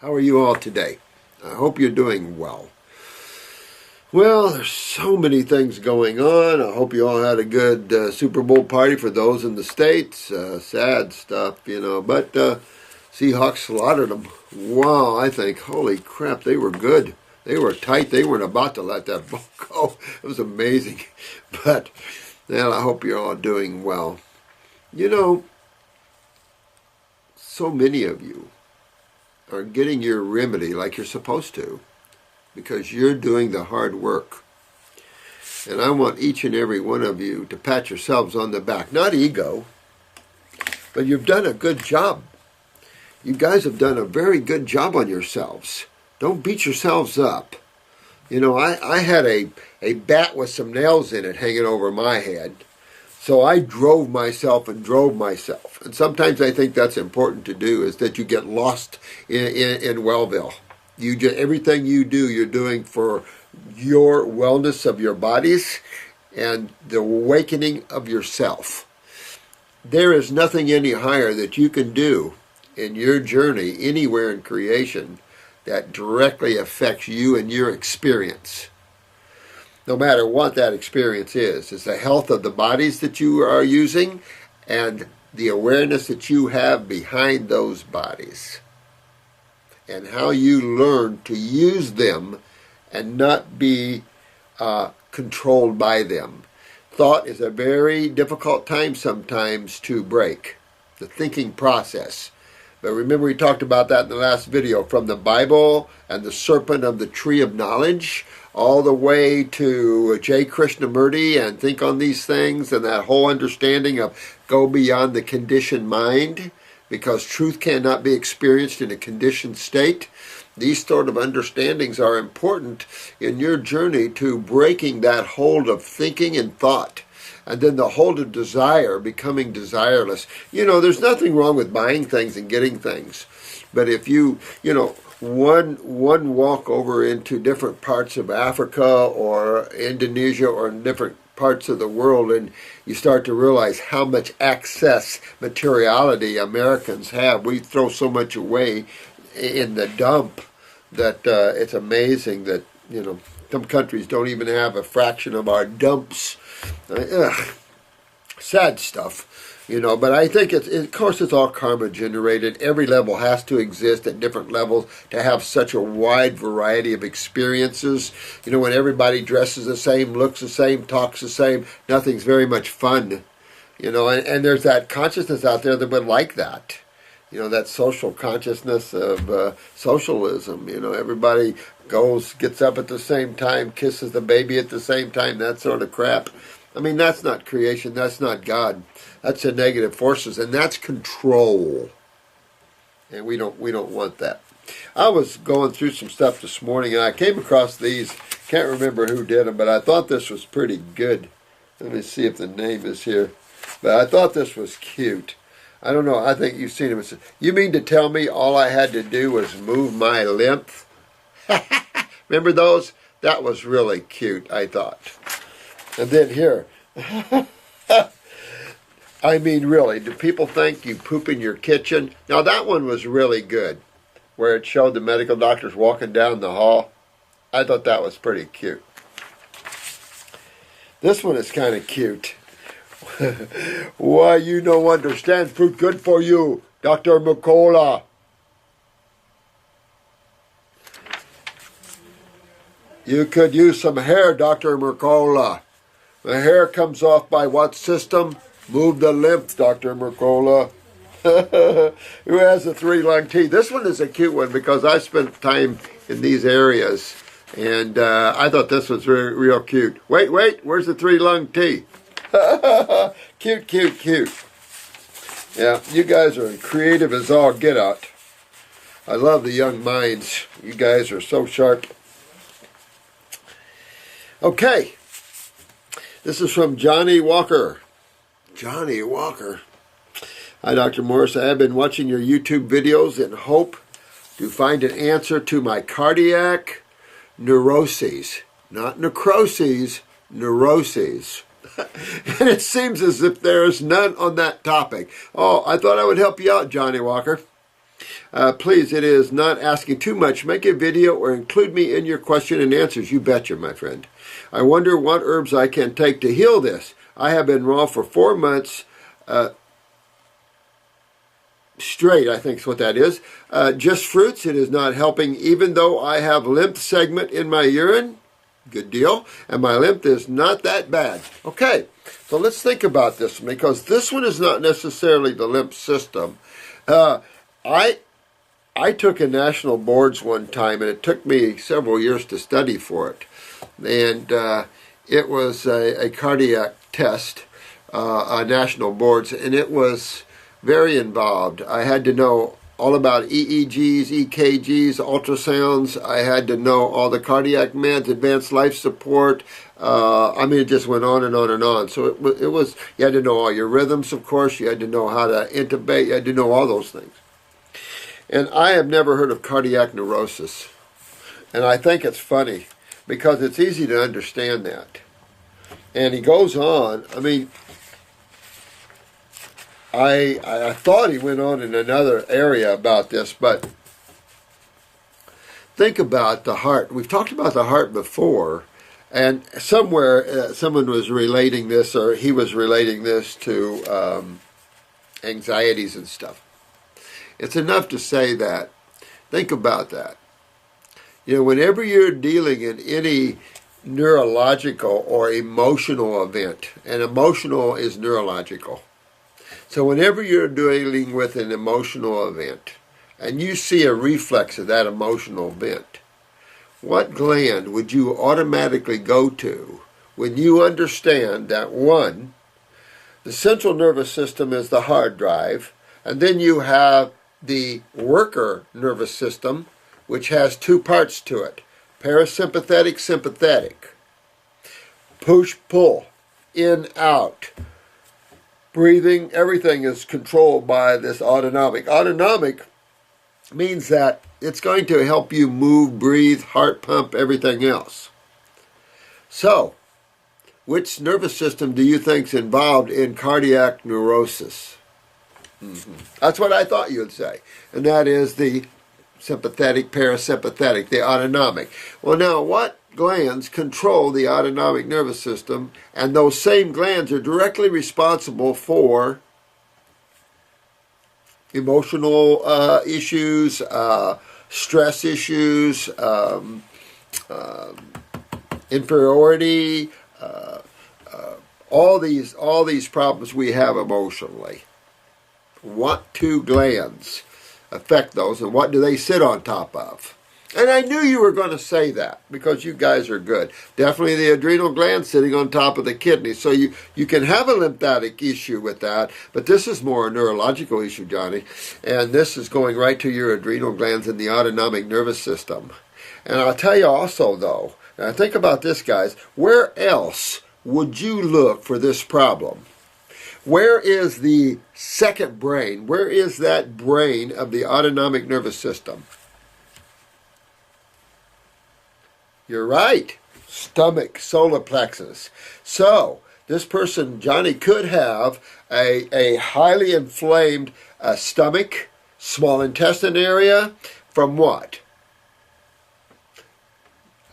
How are you all today? I hope you're doing well. Well, there's so many things going on. I hope you all had a good Super Bowl party for those in the States. Sad stuff, but Seahawks slaughtered them. Wow, I think, holy crap, they were good. They were tight. They weren't about to let that ball go. It was amazing. But, well, I hope you're all doing well. So many of you are getting your remedy like you're supposed to because you're doing the hard work. And I want each and every one of you to pat yourselves on the back. Not ego, but you've done a good job. You guys have done a very good job on yourselves. Don't beat yourselves up. I had a bat with some nails in it hanging over my head. So I drove myself. And sometimes I think that's important to do, is that you get lost in Wellville. Everything you do, you're doing for your wellness of your bodies and the awakening of yourself. There is nothing any higher that you can do in your journey anywhere in creation that directly affects you and your experience. No matter what that experience is. It's the health of the bodies that you are using and the awareness that you have behind those bodies. And how you learn to use them and not be controlled by them. Thought is a very difficult time sometimes to break. The thinking process. But remember, we talked about that in the last video, from the Bible and the serpent of the tree of knowledge, all the way to J. Krishnamurti and Think on These Things, and that whole understanding of go beyond the conditioned mind, because truth cannot be experienced in a conditioned state. These sort of understandings are important in your journey to breaking that hold of thinking and thought. And then the hold of desire, becoming desireless. There's nothing wrong with buying things and getting things. But if one walk over into different parts of Africa or Indonesia or different parts of the world, and you start to realize how much excess materiality Americans have. We throw so much away in the dump that it's amazing that, some countries don't even have a fraction of our dumps. Sad stuff, but I think of course it's all karma generated. Every level has to exist at different levels to have such a wide variety of experiences. When everybody dresses the same, looks the same, talks the same, nothing's very much fun, and there's that consciousness out there that would like that. That social consciousness of socialism. Everybody gets up at the same time, kisses the baby at the same time, that sort of crap. I mean, that's not creation, that's not God. That's the negative forces, and that's control. And we don't want that. I was going through some stuff this morning, and I came across these. Can't remember who did them, but I thought this was pretty good. Let me see if the name is here. But I thought this was cute. I don't know, I think you've seen them. You mean to tell me all I had to do was move my lymph? Remember those? That was really cute, I thought. And then here, I mean, really, do people think you poop in your kitchen? Now, that one was really good, where it showed the medical doctors walking down the hall. I thought that was pretty cute. This one is kind of cute. Why, you don't understand fruit good for you, Dr. Mercola. You could use some hair, Dr. Mercola. The hair comes off by what system? Move the lymph, Dr. Mercola. Who has the 3-lung tea? This one is a cute one because I spent time in these areas, and I thought this was real cute. Wait, where's the 3-lung tea? Cute. Yeah, you guys are creative as all get out. I love the young minds. You guys are so sharp. Okay. This is from Johnny Walker. Johnny Walker. Hi, Dr. Morris. I have been watching your YouTube videos in hope to find an answer to my cardiac neuroses. Not necroses, neuroses. And it seems as if there is none on that topic. Oh, I thought I would help you out, Johnny Walker. Please, it is not asking too much. Make a video or include me in your question and answers. You betcha, my friend. I wonder what herbs I can take to heal this. I have been raw for 4 months straight, I think is what that is. Just fruits. It is not helping, even though I have lymph segment in my urine. Good deal. And my lymph is not that bad. Okay, so let's think about this one, because this one is not necessarily the lymph system. I took a national boards one time, and it took me several years to study for it. And it was a cardiac test, national boards, and it was very involved. I had to know all about EEGs, EKGs, ultrasounds. I had to know all the cardiac meds, advanced life support. I mean, it just went on and on and on. So it was, you had to know all your rhythms, of course. You had to know how to intubate. You had to know all those things. And I have never heard of cardiac neurosis. And I think it's funny, because it's easy to understand that. And he goes on, I mean, I thought he went on in another area about this, but think about the heart. We've talked about the heart before, and somewhere someone was relating this, or he was relating this to anxieties and stuff. It's enough to say that. Think about that. You know, whenever you're dealing in any neurological or emotional event, and emotional is neurological. So whenever you're dealing with an emotional event, and you see a reflex of that emotional event, what gland would you automatically go to when you understand that, one, the central nervous system is the hard drive, and then you have the worker nervous system, which has 2 parts to it: parasympathetic, sympathetic, push, pull, in, out, breathing. Everything is controlled by this autonomic. Autonomic means that it's going to help you move, breathe, heart pump, everything else. So, which nervous system do you think is involved in cardiac neurosis? That's what I thought you would say. And that is the sympathetic, parasympathetic, the autonomic. Well, now, what glands control the autonomic nervous system? And those same glands are directly responsible for emotional issues, stress issues, inferiority, all these problems we have emotionally. What 2 glands affect those, and what do they sit on top of? And I knew you were going to say that, because you guys are good. Definitely the adrenal gland sitting on top of the kidney. So you can have a lymphatic issue with that, but this is more a neurological issue, Johnny. And this is going right to your adrenal glands in the autonomic nervous system. And I'll tell you also, though, now think about this, guys, where else would you look for this problem? Where is the second brain? Where is that brain of the autonomic nervous system? You're right. Stomach, solar plexus. So, this person, Johnny, could have a highly inflamed stomach, small intestine area, from what?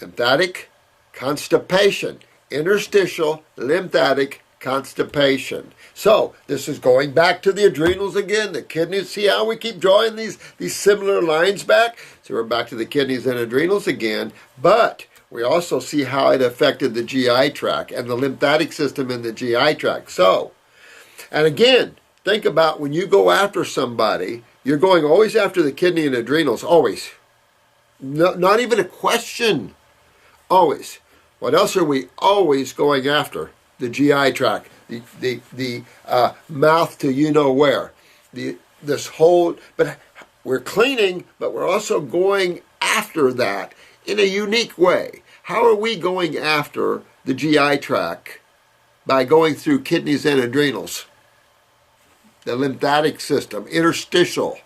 Lymphatic constipation. Interstitial lymphatic constipation. So, this is going back to the adrenals again, the kidneys. See how we keep drawing these similar lines back? So we're back to the kidneys and adrenals again, but we also see how it affected the GI tract and the lymphatic system in the GI tract. So, and again, think about when you go after somebody, you're going always after the kidney and adrenals, always. No, not even a question, always. What else are we always going after? The GI tract, the mouth to you know where. This whole, but we're cleaning, but we're also going after that in a unique way. How are we going after the GI tract? By going through kidneys and adrenals, the lymphatic system, interstitial.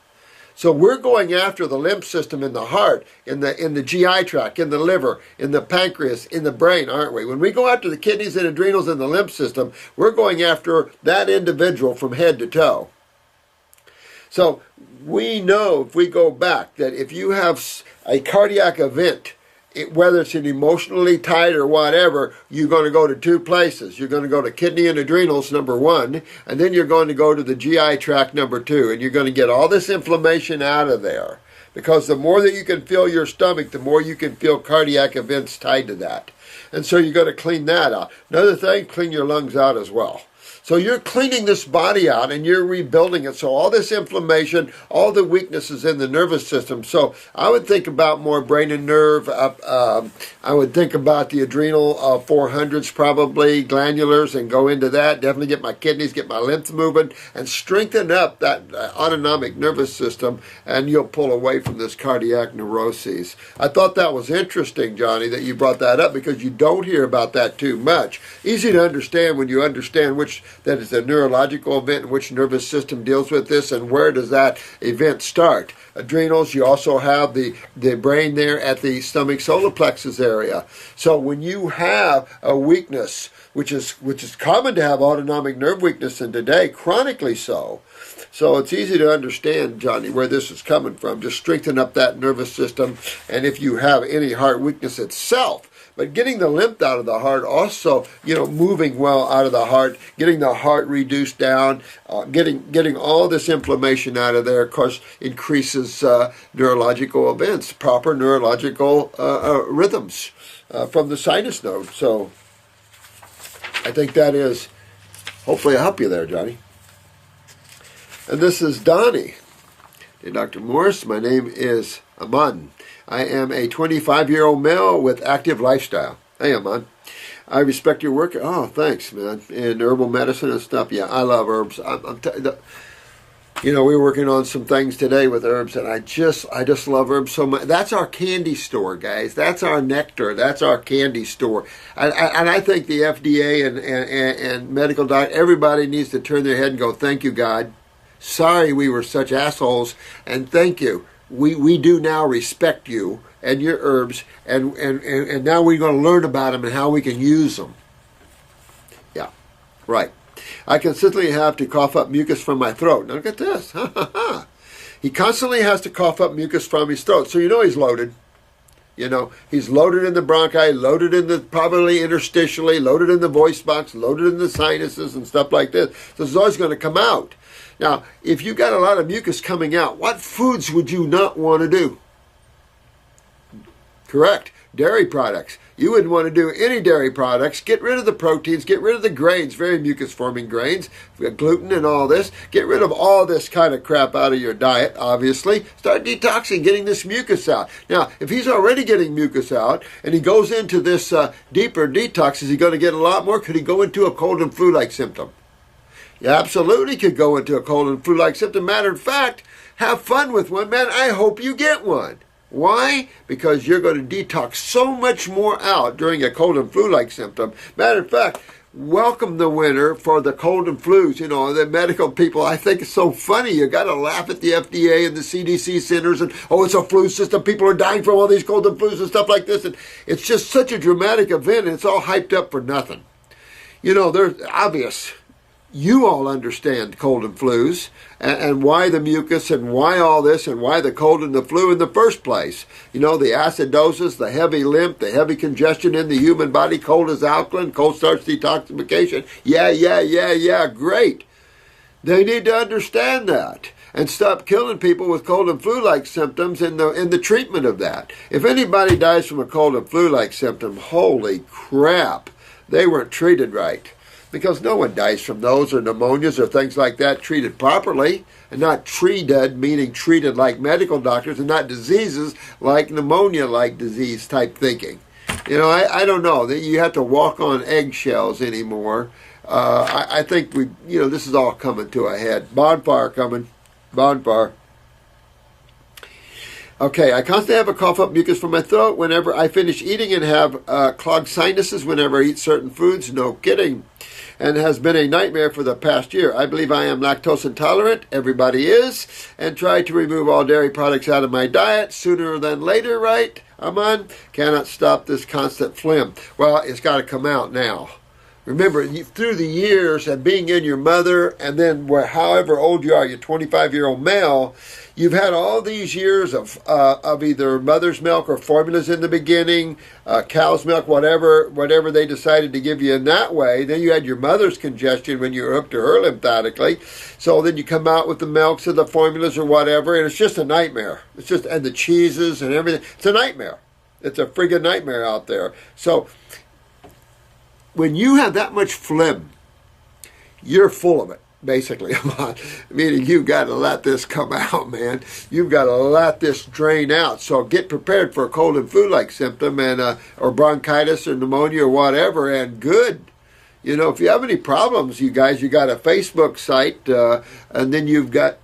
So we're going after the lymph system in the heart, in the GI tract, in the liver, in the pancreas, in the brain, aren't we? When we go after the kidneys and adrenals in the lymph system, we're going after that individual from head to toe. So we know, if we go back, that if you have a cardiac event, whether it's an emotionally tied or whatever, you're going to go to two places. You're going to go to kidney and adrenals, number one, and then you're going to go to the GI tract, number two, and you're going to get all this inflammation out of there. Because the more that you can feel your stomach, the more you can feel cardiac events tied to that. And so you're going to clean that out. Another thing, clean your lungs out as well. So you're cleaning this body out and you're rebuilding it. So all this inflammation, all the weaknesses in the nervous system. So I would think about more brain and nerve. I would think about the adrenal 400s probably, glandulars, and go into that. Definitely get my kidneys, get my lymph moving, and strengthen up that autonomic nervous system, and you'll pull away from this cardiac neuroses. I thought that was interesting, Johnny, that you brought that up, because you don't hear about that too much. Easy to understand when you understand that is a neurological event and which nervous system deals with this and where does that event start. Adrenals, you also have the brain there at the stomach solar plexus area. So when you have a weakness, which is common to have autonomic nerve weakness, and today chronically so. So it's easy to understand, Johnny, where this is coming from. Just strengthen up that nervous system, and if you have any heart weakness itself, but getting the lymph out of the heart also, moving well out of the heart, getting the heart reduced down, getting all this inflammation out of there, of course, increases neurological events, proper neurological rhythms from the sinus node. So I think that is, hopefully I help you there, Johnny. And this is Donnie. Hey, Dr. Morris, my name is Aman. I am a 25-year-old male with active lifestyle. Hey, Aman. I respect your work. Oh, thanks, man. In herbal medicine and stuff. Yeah, I love herbs. We were working on some things today with herbs, and I just love herbs so much. That's our candy store, guys. That's our nectar. That's our candy store. And I think the FDA and medical diet, everybody needs to turn their head and go, thank you, God. Sorry we were such assholes, and thank you. We do now respect you and your herbs, and now we're going to learn about them and how we can use them. Yeah, right. I consistently have to cough up mucus from my throat. Now look at this. He constantly has to cough up mucus from his throat, so he's loaded. He's loaded in the bronchi, loaded in the probably interstitially, loaded in the voice box, loaded in the sinuses and stuff like this. So it's always going to come out. Now, if you got a lot of mucus coming out, what foods would you not want to do? Correct. Dairy products. You wouldn't want to do any dairy products. Get rid of the proteins. Get rid of the grains, very mucus-forming grains, gluten and all this. Get rid of all this kind of crap out of your diet, obviously. Start detoxing, getting this mucus out. Now, if he's already getting mucus out and he goes into this deeper detox, is he going to get a lot more? Could he go into a cold and flu-like symptom? You absolutely could go into a cold and flu-like symptom. Matter of fact, have fun with one, man. I hope you get one. Why? Because you're going to detox so much more out during a cold and flu-like symptom. Matter of fact, welcome the winter for the cold and flus. The medical people, I think it's so funny. You got to laugh at the FDA and the CDC centers and, it's a flu system. People are dying from all these cold and flus and stuff like this. And it's just such a dramatic event, and it's all hyped up for nothing. They're obvious. You all understand cold and flus and why the mucus and why all this and why the cold and the flu in the first place. The acidosis, the heavy lymph, the heavy congestion in the human body. Cold is alkaline, cold starts detoxification. Yeah, great. They need to understand that and stop killing people with cold and flu-like symptoms in the treatment of that. If anybody dies from a cold and flu-like symptom, holy crap, they weren't treated right. Because no one dies from those or pneumonias or things like that treated properly, and not treated, meaning treated like medical doctors, and not diseases like pneumonia-like disease type thinking. I don't know that you have to walk on eggshells anymore. I think this is all coming to a head. Bonfire coming. Bonfire. Okay, I constantly have a cough up mucus from my throat whenever I finish eating and have clogged sinuses whenever I eat certain foods. No kidding. And has been a nightmare for the past year. I believe I am lactose intolerant. Everybody is. And try to remove all dairy products out of my diet sooner than later, right? Aman, cannot stop this constant phlegm. Well, it's got to come out now. Remember, through the years of being in your mother, and then however old you are, you're 25-year-old male, you've had all these years of either mother's milk or formulas in the beginning, cow's milk, whatever they decided to give you in that way. Then you had your mother's congestion when you were hooked to her lymphatically. So then you come out with the milks or the formulas or whatever, and it's just a nightmare. It's just, and the cheeses and everything. It's a nightmare. It's a friggin' nightmare out there. So when you have that much phlegm, you're full of it, basically. Meaning you've got to let this come out, man. You've got to let this drain out. So get prepared for a cold and flu-like symptom, and or bronchitis or pneumonia or whatever, and good. You know, if you have any problems, you guys, you got a Facebook site, and then you've got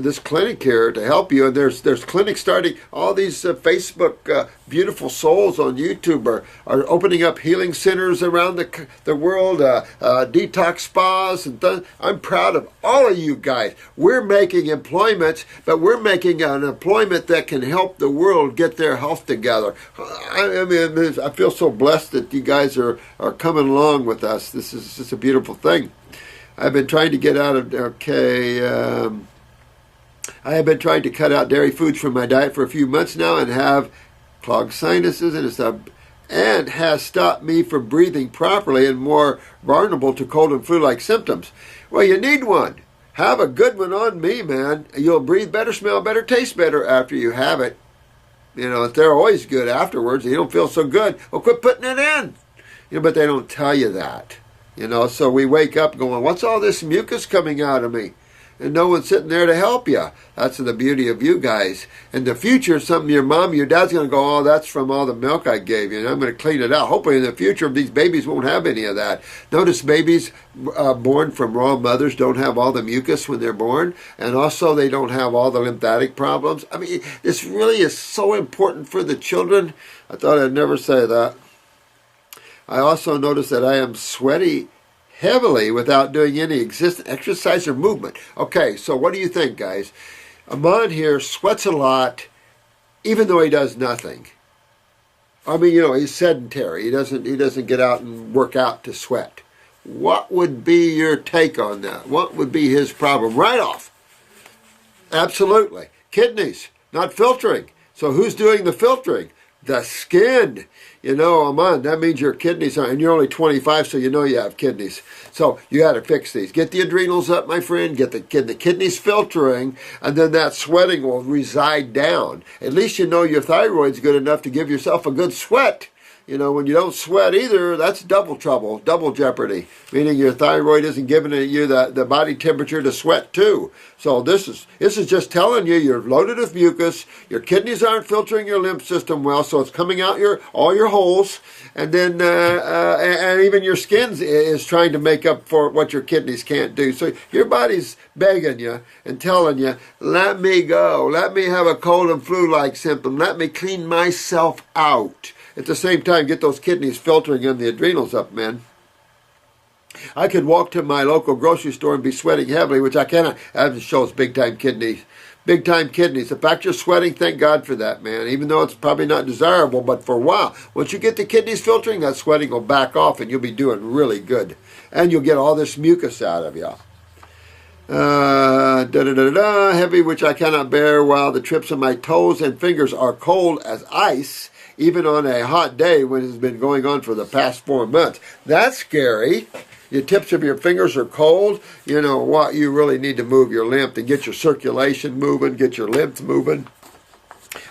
this clinic here to help you. And there's clinics starting. All these Facebook beautiful souls on YouTube are opening up healing centers around the world, detox spas and I'm proud of all of you guys. We're making employments, but we're making an employment that can help the world get their health together. I mean, I feel so blessed that you guys are coming along with us. This is just a beautiful thing. I've been trying to get out of, I have been trying to cut out dairy foods from my diet for a few months now and have clogged sinuses and stuff, and has stopped me from breathing properly and more vulnerable to cold and flu-like symptoms. Well, you need one. Have a good one on me, man. You'll breathe better, smell better, taste better after you have it. You know, they're always good afterwards. You don't feel so good. Well, quit putting it in. You know, but they don't tell you that. You know, so we wake up going, what's all this mucus coming out of me? And no one's sitting there to help you. That's the beauty of you guys. In the future, something your mom, your dad's going to go, oh, that's from all the milk I gave you, and I'm going to clean it out. Hopefully in the future, these babies won't have any of that. Notice babies born from raw mothers don't have all the mucus when they're born, and also they don't have all the lymphatic problems. I mean, this really is so important for the children. I thought I'd never say that. I also noticed that I am sweaty heavily without doing any existent exercise or movement. Okay, so what do you think, guys? Amon here sweats a lot, even though he does nothing. I mean, you know, he's sedentary. He doesn't get out and work out to sweat. What would be your take on that? What would be his problem? Right off. Absolutely. Kidneys, not filtering. So who's doing the filtering? The skin. You know, Amon, that means your kidneys are, and you're only 25, so you know you have kidneys. So you got to fix these. Get the adrenals up, my friend. Get the kidneys filtering, and then that sweating will reside down. At least you know your thyroid's good enough to give yourself a good sweat. You know, when you don't sweat either, that's double trouble, double jeopardy, meaning your thyroid isn't giving you the body temperature to sweat too. So this is just telling you you're loaded with mucus, your kidneys aren't filtering your lymph system well, so it's coming out all your holes, and then and even your skin is trying to make up for what your kidneys can't do. So your body's begging you and telling you, let me go, let me have a cold and flu-like symptom, let me clean myself out. At the same time, get those kidneys filtering and the adrenals up, man. I could walk to my local grocery store and be sweating heavily, which I cannot. That shows big-time kidneys. Big-time kidneys. The fact you're sweating, thank God for that, man. Even though it's probably not desirable, but for a while. Once you get the kidneys filtering, that sweating will back off and you'll be doing really good. And you'll get all this mucus out of you. Heavy, which I cannot bear, while the tips of my toes and fingers are cold as ice, even on a hot day when it's been going on for the past 4 months. That's scary. Your tips of your fingers are cold. You know what? You really need to move your lymph and get your circulation moving, get your lymph moving.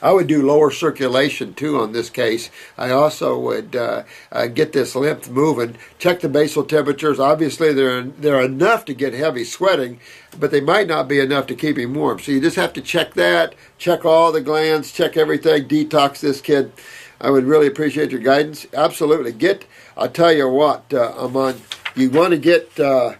I would do lower circulation too on this case. I also would get this lymph moving. Check the basal temperatures. Obviously, they're enough to get heavy sweating, but they might not be enough to keep him warm. So you just have to check that. Check all the glands. Check everything. Detox this kid. I would really appreciate your guidance. Absolutely. I'll tell you what, Amon, you want to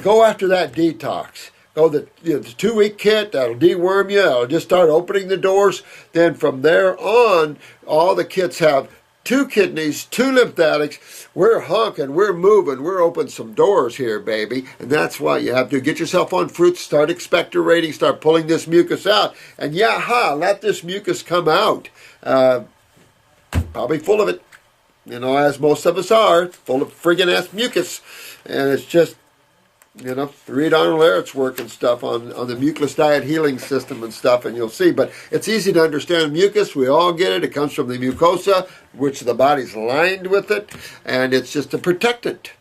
go after that detox. Go the 2-week kit, that'll deworm you, that'll just start opening the doors. Then from there on, all the kits have 2 kidneys, 2 lymphatics. We're honking, we're moving, we're opening some doors here, baby. And that's why you have to get yourself on fruits, start expectorating, start pulling this mucus out. And let this mucus come out. Probably full of it. as most of us are, full of friggin' ass mucus. And it's just, read Arnold Ehret's work and stuff on the mucus diet healing system and stuff, and you'll see. But it's easy to understand mucus. We all get it. It comes from the mucosa, which the body's lined with it, and it's just a protectant.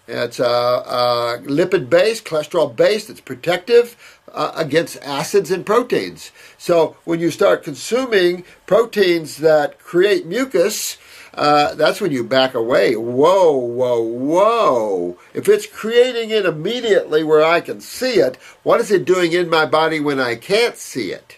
It's lipid-based, cholesterol-based. It's protective against acids and proteins. So when you start consuming proteins that create mucus, that's when you back away. Whoa, whoa, whoa. If it's creating it immediately where I can see it, what is it doing in my body when I can't see it?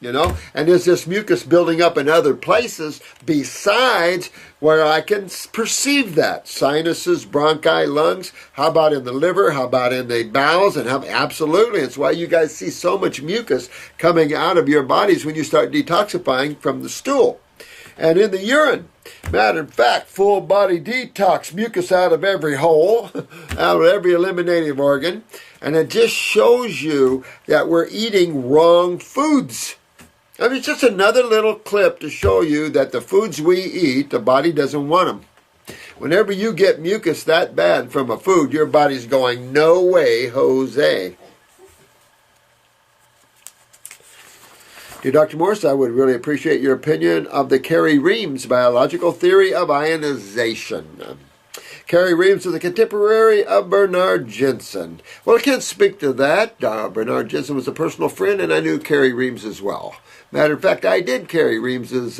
And is this mucus building up in other places besides where I can perceive that? Sinuses, bronchi, lungs. How about in the liver? How about in the bowels? And absolutely, it's why you guys see so much mucus coming out of your bodies when you start detoxifying from the stool. And in the urine. Matter of fact, full body detox, mucus out of every hole, out of every eliminative organ. And it just shows you that we're eating wrong foods. I mean, it's just another little clip to show you that the foods we eat, the body doesn't want them. Whenever you get mucus that bad from a food, your body's going, no way, Jose. Dear Dr. Morse, I would really appreciate your opinion of the Carey Reams biological theory of ionization. Carey Reams was a contemporary of Bernard Jensen. Well, I can't speak to that. Bernard Jensen was a personal friend, and I knew Carey Reams as well. Matter of fact, I did Carey Reams's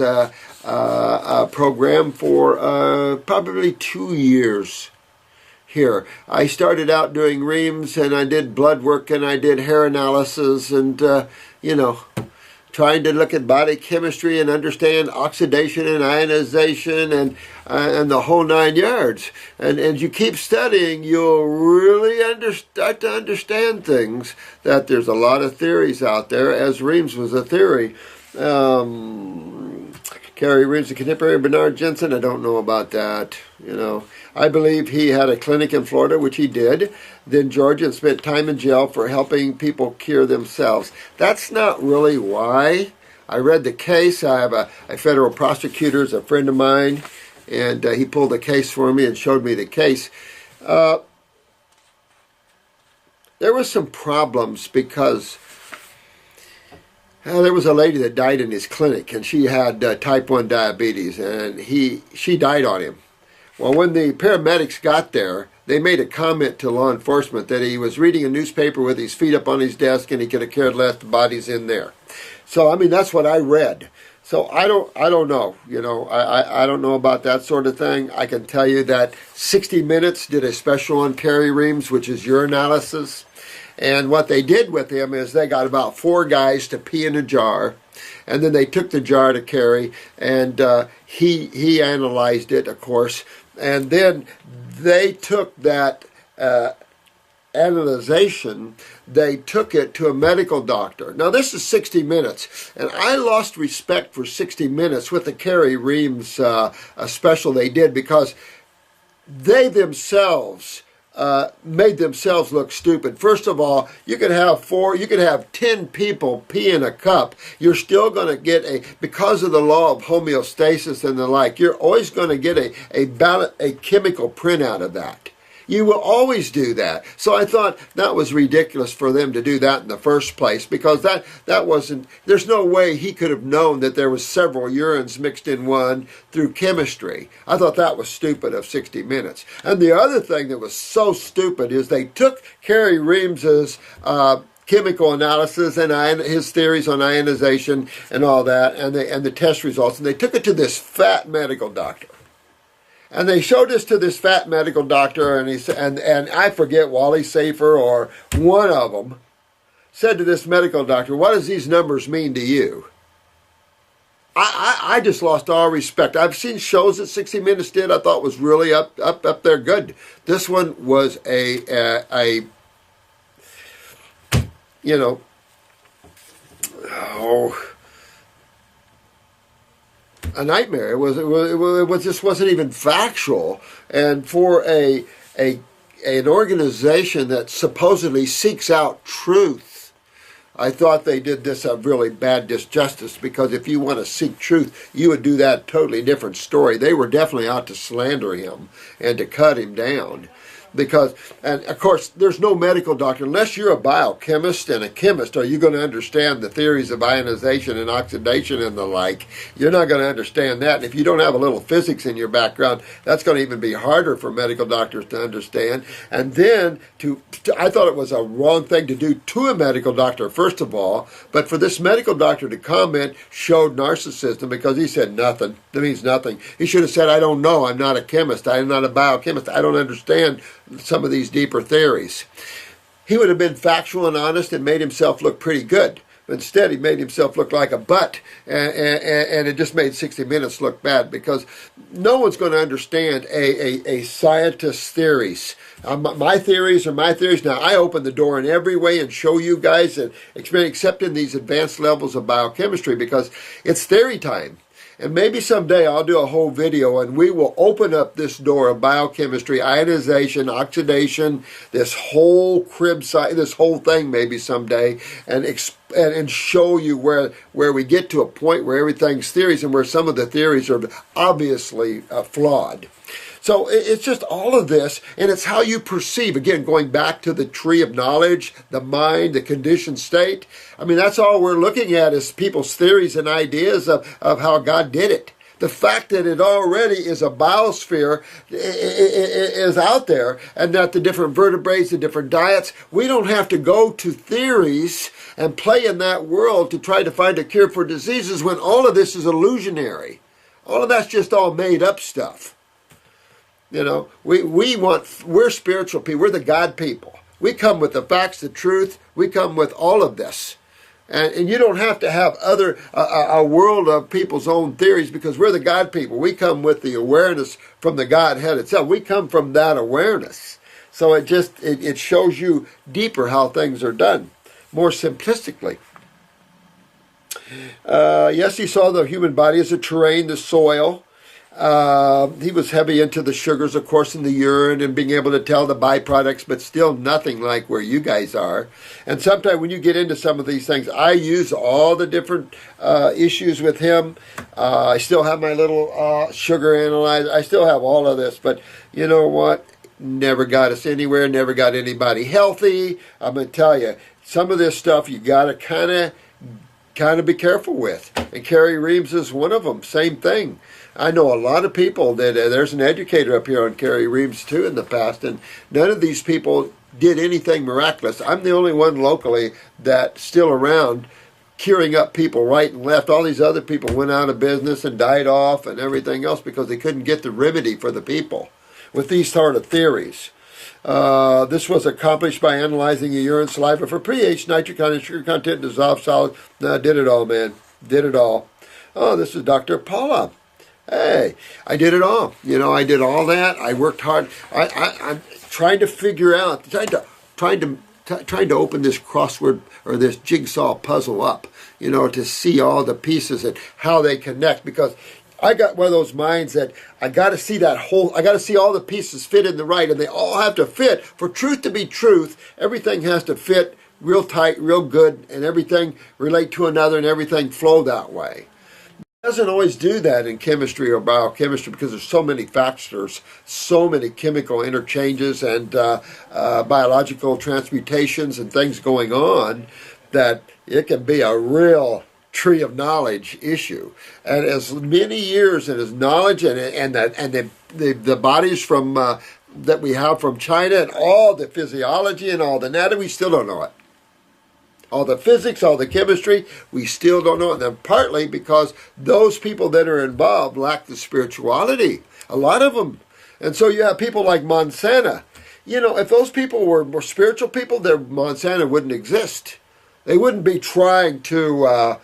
program for probably 2 years here. I started out doing Reams, and I did blood work, and I did hair analysis, and, trying to look at body chemistry and understand oxidation and ionization and the whole 9 yards. And as you keep studying, you'll really start to understand things, that there's a lot of theories out there, as Reams was a theory. Carey Reams, a contemporary of Bernard Jensen, I don't know about that, I believe he had a clinic in Florida, which he did, then Georgia, and spent time in jail for helping people cure themselves. That's not really why. I read the case. I have a federal prosecutor, is a friend of mine, and he pulled the case for me and showed me the case. There were some problems because there was a lady that died in his clinic, and she had type 1 diabetes, and she died on him. Well, when the paramedics got there, they made a comment to law enforcement that he was reading a newspaper with his feet up on his desk, and he could have cared less, the body's in there. So, I mean, that's what I read. So I don't know, I don't know about that sort of thing. I can tell you that 60 Minutes did a special on Carey Reams, which is urinalysis. And what they did with him is they got about 4 guys to pee in a jar, and then they took the jar to Carey, and he analyzed it, of course, and then they took that analyzation, they took it to a medical doctor. Now, this is 60 Minutes, and I lost respect for 60 Minutes with the Carey Reams special they did, because they themselves made themselves look stupid. First of all, you could have 10 people pee in a cup. You're still going to get because of the law of homeostasis and the like, you're always going to get a chemical printout of that. You will always do that. So I thought that was ridiculous for them to do that in the first place, because that wasn't, there's no way he could have known that there was several urines mixed in one through chemistry. I thought that was stupid of 60 Minutes. And the other thing that was so stupid is they took Carey Reams's chemical analysis and his theories on ionization and all that, and the test results, and they took it to this fat medical doctor. And they showed this to this fat medical doctor, and and I forget, Wally Safer or one of them said to this medical doctor, "What does these numbers mean to you?" I just lost all respect. I've seen shows that 60 Minutes did. I thought was really up there good. This one was a nightmare. It just wasn't even factual. And for an organization that supposedly seeks out truth, I thought they did this a really bad disjustice, because if you want to seek truth, you would do that totally different story. They were definitely out to slander him and to cut him down. Because, and of course, there's no medical doctor, unless you're a biochemist and a chemist, are you going to understand the theories of ionization and oxidation and the like. You're not going to understand that. And if you don't have a little physics in your background, that's going to even be harder for medical doctors to understand. And then, I thought it was a wrong thing to do to a medical doctor, first of all, but for this medical doctor to comment showed narcissism, because he said nothing. That means nothing. He should have said, I don't know, I'm not a chemist, I'm not a biochemist, I don't understand some of these deeper theories. He would have been factual and honest and made himself look pretty good. But instead, he made himself look like a butt, and it just made 60 Minutes look bad, because no one's going to understand a scientist's theories. My theories are my theories. Now, I open the door in every way and show you guys and experience, except in these advanced levels of biochemistry, because it's theory time. And maybe someday I'll do a whole video and we will open up this door of biochemistry, ionization, oxidation, this whole this whole thing maybe someday, and show you where we get to a point where everything's theories and where some of the theories are obviously flawed. So it's just all of this, and it's how you perceive. Again, going back to the tree of knowledge, the mind, the conditioned state. I mean, that's all we're looking at is people's theories and ideas of how God did it. The fact that it already is a biosphere is out there, and that the different vertebrates, the different diets, we don't have to go to theories and play in that world to try to find a cure for diseases when all of this is illusionary. All of that's just all made up stuff. You know, we're spiritual people. We're the God people. We come with the facts, the truth. We come with all of this. And you don't have to have a world of people's own theories, because we're the God people. We come with the awareness from the Godhead itself. We come from that awareness. So it shows you deeper how things are done, more simplistically. Yes, he saw the human body as a terrain, the soil. He was heavy into the sugars, of course, in the urine and being able to tell the byproducts, but still nothing like where you guys are. And sometimes when you get into some of these things, I use all the different issues with him. I still have my little sugar analyzer. I still have all of this, but you know what? Never got us anywhere, never got anybody healthy. I'm going to tell you, some of this stuff you got to kind of be careful with. And Carey Reams is one of them. Same thing. I know a lot of people that there's an educator up here on Carey Reams too in the past, and none of these people did anything miraculous. I'm the only one locally that's still around curing up people right and left. All these other people went out of business and died off and everything else because they couldn't get the remedy for the people with these sort of theories. This was accomplished by analyzing the urine, saliva for pH, nitric content, sugar content, dissolved solid. Did it all, man. Did it all. Oh, this is Dr. Paula. Hey, I did it all. You know, I did all that. I worked hard. I'm trying to figure out, trying to open this crossword or this jigsaw puzzle up, you know, to see all the pieces and how they connect, because I got one of those minds that I got to see that whole, I got to see all the pieces fit in the right, and they all have to fit. For truth to be truth, everything has to fit real tight, real good, and everything relate to another, and everything flow that way. It doesn't always do that in chemistry or biochemistry, because there's so many factors, so many chemical interchanges and biological transmutations and things going on, that it can be a real tree of knowledge issue. And as many years and as knowledge and the bodies from that we have from China, and all the physiology and all the anatomy, we still don't know it. All the physics, all the chemistry, we still don't know it. And then partly because those people that are involved lack the spirituality, a lot of them. And so you have people like Monsanto. You know, if those people were more spiritual people, then Monsanto wouldn't exist. They wouldn't be trying to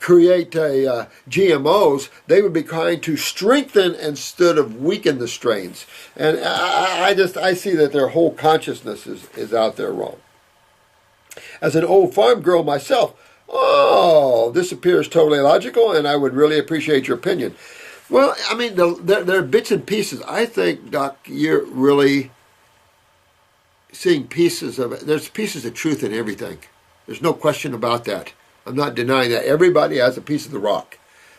create GMOs. They would be trying to strengthen instead of weaken the strains. And I see that their whole consciousness is out there wrong. As an old farm girl myself, oh, this appears totally logical, and I would really appreciate your opinion. Well, I mean, there are bits and pieces. I think, Doc, you're really seeing pieces of it. There's pieces of truth in everything. There's no question about that. I'm not denying that. Everybody has a piece of the rock.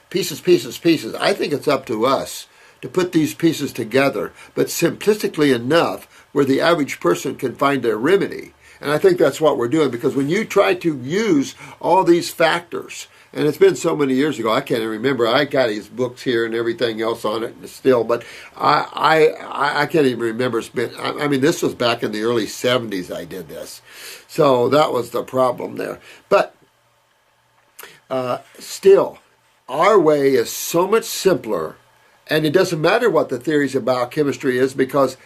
Pieces, pieces, pieces. I think it's up to us to put these pieces together, but simplistically enough where the average person can find their remedy. And I think that's what we're doing, because when you try to use all these factors, and it's been so many years ago, I can't even remember. I got his books here and everything else on it still, but I can't even remember. I mean, this was back in the early 70s I did this. So that was the problem there. But still, our way is so much simpler, and it doesn't matter what the theories of biochemistry is, because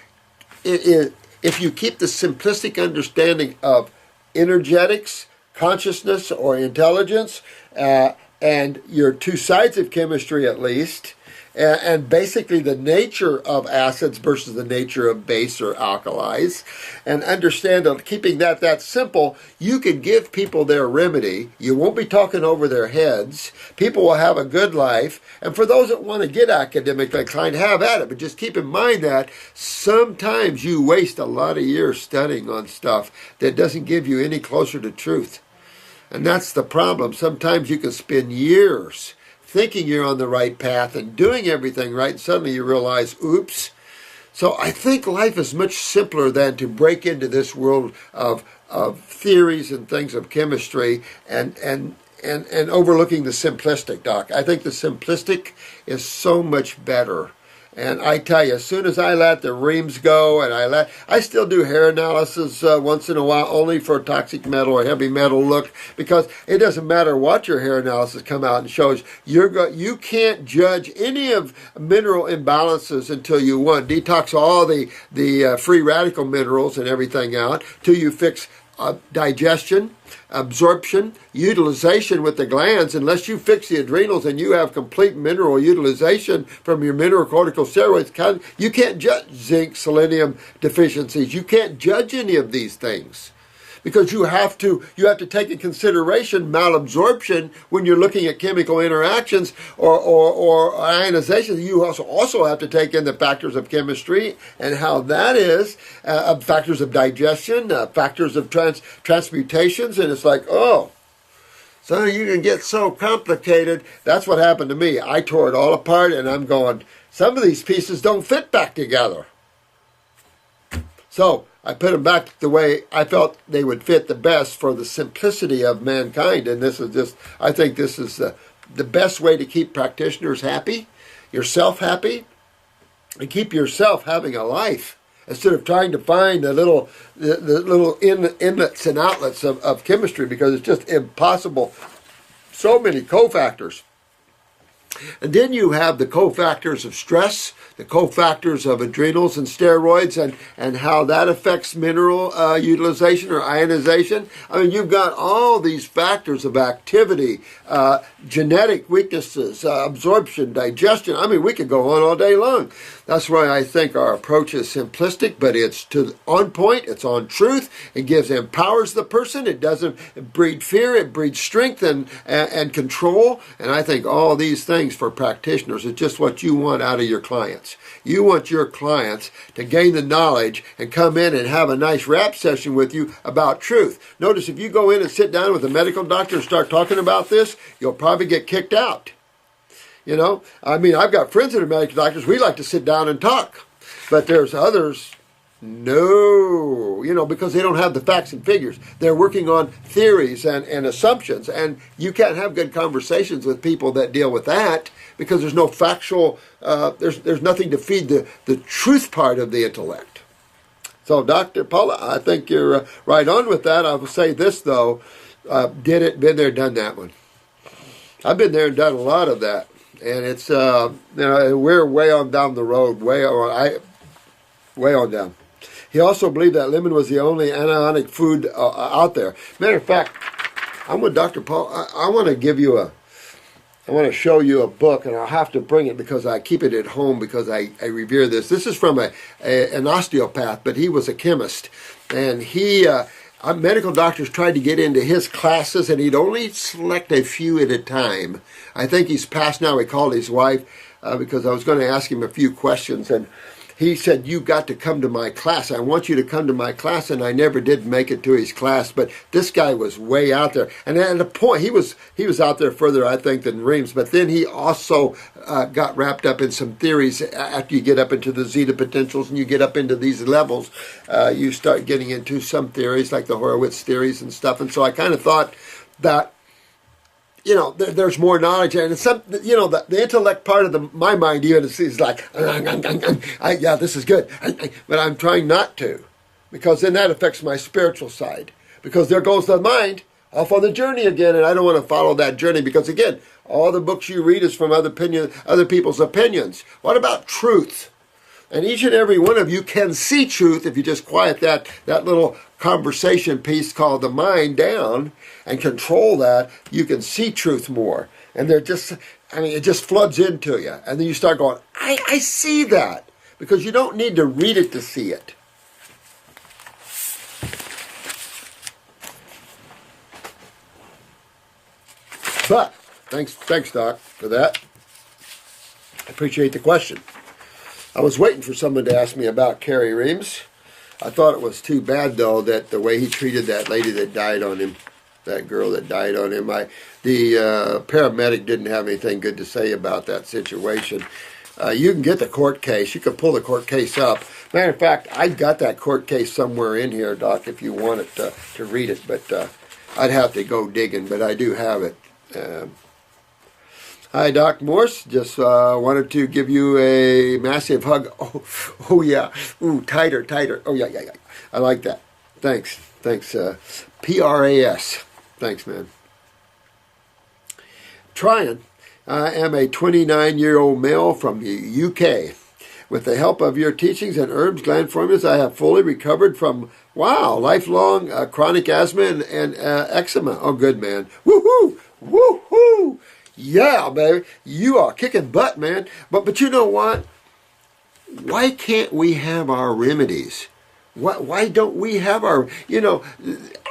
if you keep the simplistic understanding of energetics, consciousness, or intelligence, and your two sides of chemistry at least, and basically the nature of acids versus the nature of base or alkalis, and understand that keeping that simple, you can give people their remedy. You won't be talking over their heads. People will have a good life. And for those that want to get academically inclined, have at it. But just keep in mind that sometimes you waste a lot of years studying on stuff that doesn't give you any closer to truth. And that's the problem. Sometimes you can spend years thinking you're on the right path and doing everything right, and suddenly you realize, oops. So I think life is much simpler than to break into this world of theories and things of chemistry and overlooking the simplistic, Doc. I think the simplistic is so much better. And I tell you, as soon as I let the reams go, and I still do hair analysis once in a while, only for toxic metal or heavy metal look, because it doesn't matter what your hair analysis come out and shows. You can't judge any of mineral imbalances until you detox all the free radical minerals and everything out, till you fix digestion, absorption, utilization with the glands. Unless you fix the adrenals and you have complete mineral utilization from your mineralocorticosteroids, you can't judge zinc, selenium deficiencies. You can't judge any of these things, because you have to take in consideration malabsorption when you're looking at chemical interactions or ionization. You also have to take in the factors of chemistry and how that is, factors of digestion, factors of transmutations, and it's like, oh, so you can get so complicated. That's what happened to me. I tore it all apart, and I'm going, some of these pieces don't fit back together. So I put them back the way I felt they would fit the best for the simplicity of mankind. And this is just, I think this is the best way to keep practitioners happy, yourself happy, and keep yourself having a life, instead of trying to find the little inlets and outlets of chemistry, because it's just impossible. So many cofactors. And then you have the cofactors of stress, the cofactors of adrenals and steroids, and how that affects mineral utilization or ionization. I mean, you've got all these factors of activity, genetic weaknesses, absorption, digestion. I mean, we could go on all day long. That's why I think our approach is simplistic, but it's on point, it's on truth, it empowers the person, it doesn't breed fear, it breeds strength and control. And I think all these things for practitioners is just what you want out of your clients. You want your clients to gain the knowledge and come in and have a nice rap session with you about truth. Notice, if you go in and sit down with a medical doctor and start talking about this, you'll probably get kicked out. You know, I mean, I've got friends that are medical doctors. We like to sit down and talk. But there's others, no, because they don't have the facts and figures. They're working on theories and assumptions. And you can't have good conversations with people that deal with that, because there's no factual, there's nothing to feed the truth part of the intellect. So, Dr. Paula, I think you're right on with that. I will say this, though. Been there, done that one. I've been there and done a lot of that. And it's, we're way on down the road, way on down. He also believed that lemon was the only anionic food out there. Matter of fact, I'm with Dr. Paul. I want to show you a book, and I'll have to bring it because I keep it at home because I revere this. This is from an osteopath, but he was a chemist. And medical doctors tried to get into his classes, and he'd only select a few at a time. I think he's passed now. He called his wife because I was going to ask him a few questions, and he said, "You got to come to my class. I want you to come to my class." And I never did make it to his class, but this guy was way out there. And at a point, he was out there further, I think, than Reams. But then he also got wrapped up in some theories. After you get up into the zeta potentials and you get up into these levels, you start getting into some theories like the Horowitz theories and stuff. And so I kind of thought that, there's more knowledge, and it's some, the intellect part of my mind even is like, yeah, this is good, but I'm trying not to, because then that affects my spiritual side, because there goes the mind off on the journey again, and I don't want to follow that journey, because again, all the books you read is from other people's opinions. What about truth? And each and every one of you can see truth if you just quiet that little conversation piece called the mind down and control that. You can see truth more. And it just floods into you. And then you start going, I see that. Because you don't need to read it to see it. But, thanks, Doc, for that. I appreciate the question. I was waiting for someone to ask me about Carey Reams. I thought it was too bad, though, that the way he treated that lady that died on him, that girl that died on him, the paramedic didn't have anything good to say about that situation. You can get the court case. You can pull the court case up. Matter of fact, I got that court case somewhere in here, Doc, if you wanted to read it. But I'd have to go digging, but I do have it. Hi, Doc Morse. Just wanted to give you a massive hug. Oh yeah. Ooh, tighter. Oh, yeah. I like that. Thanks. PRAS. Thanks, man. Trying. I am a 29-year-old male from the UK. With the help of your teachings and herbs, gland formulas, I have fully recovered from, lifelong chronic asthma and eczema. Oh, good, man. Woohoo! Woohoo! Yeah, baby, you are kicking butt, man. But you know what? Why can't we have our remedies? Why don't we have our,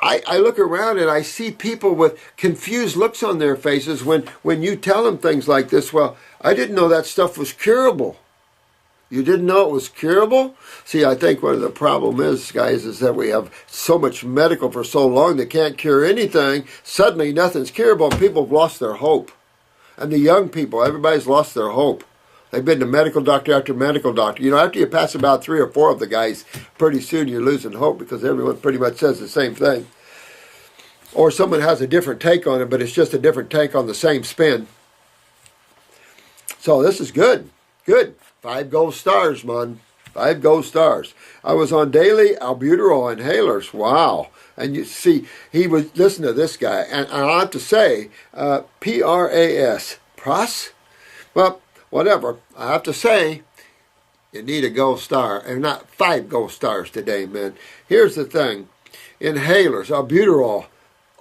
I look around and I see people with confused looks on their faces when you tell them things like this. Well, I didn't know that stuff was curable. You didn't know it was curable? See, I think one of the problem is, guys, is that we have so much medical for so long that can't cure anything. Suddenly nothing's curable and people have lost their hope. And the young people, everybody's lost their hope. They've been to medical doctor after medical doctor. After you pass about 3 or 4 of the guys, pretty soon you're losing hope because everyone pretty much says the same thing. Or someone has a different take on it, but it's just a different take on the same spin. So this is good. Good. 5 gold stars, man. 5 gold stars. I was on daily albuterol inhalers. Wow. And you see, listen to this guy. And I have to say, PRAS. Pras? Well, whatever. I have to say, you need a gold star. And not 5 gold stars today, man. Here's the thing. Inhalers, albuterol,